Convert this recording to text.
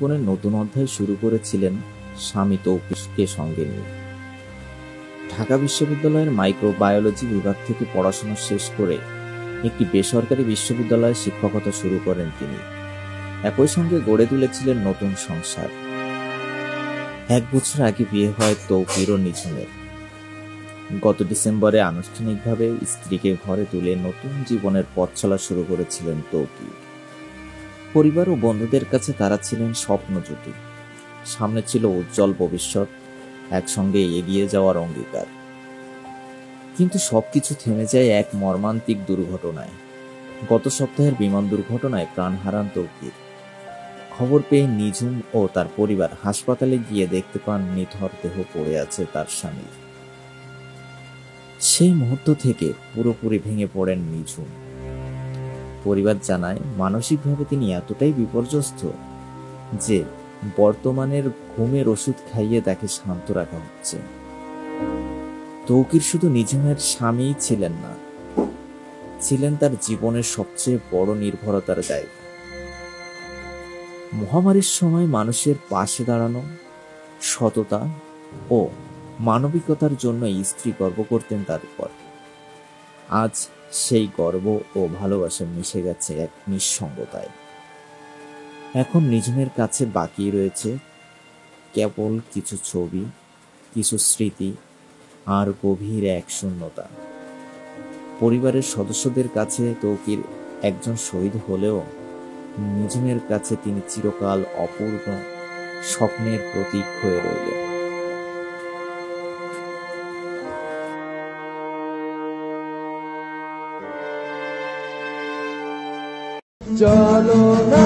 জীবনের নতুন অধ্যায় শুরু করেছিলেন স্বামী তৌকিরকে সঙ্গে নিয়ে। ঢাকা বিশ্ববিদ্যালয়ের মাইক্রোবায়োলজি বিভাগ থেকে পড়াশোনা শেষ করে একটি বেসরকারি বিশ্ববিদ্যালয়ে শিক্ষকতা শুরু করেন তিনি। একই সঙ্গে গড়ে তুলেছিলেন নতুন সংসার। 1 বছর আগে বিয়ে হয় তৌকির ও নিঝুমের। গত ডিসেম্বরে আনুষ্ঠানিকভাবে স্ত্রীকে ঘরে তুলে নতুন জীবনের পথ চলা শুরু করেছিলেন তৌকির। পরিবার ও বন্ধুদের কাছে তারা ছিলেন স্বপ্ন জুটি। সামনে ছিল উজ্জ্বল ভবিষ্যৎ, একসঙ্গে এগিয়ে যাওয়ার অঙ্গীকার। কিন্তু সবকিছু থেমে যায় এক মর্মান্তিক দুর্ঘটনায়। গত সপ্তাহের বিমান দুর্ঘটনায় প্রাণ হারান তৌকির। খবর পেয়ে নিঝুম ও তার পরিবার হাসপাতালে গিয়ে দেখতে পান নিথর দেহ পড়ে আছে তার স্বামী। সেই মুহূর্ত থেকে পুরোপুরি ভেঙে পড়েন নিঝুম। পরিবার জানায়, মানসিকভাবে তিনি এতটাই বিপর্যস্ত যে বর্তমানের ঘুমের ওষুধ খাইয়ে তাকে শান্ত রাখা হচ্ছে। তৌকির শুধু নিঝুমের স্বামীই ছিলেন না, ছিলেন তার জীবনের সবচেয়ে বড় নির্ভরতার জায়গা। মহামারীর সময় মানুষের পাশে দাঁড়ানো, সততা ও মানবিকতার জন্য স্ত্রী গর্ব করতেন তার উপর। আজ সেই গর্ব ও ভালোবাসা মিশে গেছে এক নিঃসঙ্গতায়। এখন নিঝুমের কাছে বাকি রয়েছে কেবল কিছু ছবি, কিছু স্মৃতি আর গভীর এক শূন্যতা। পরিবারের সদস্যদের কাছে তৌকির একজন শহীদ হলেও নিঝুমের কাছে তিনি চিরকাল অপূর্ণ স্বপ্নের প্রতীক হয়ে রইলেন। চলো না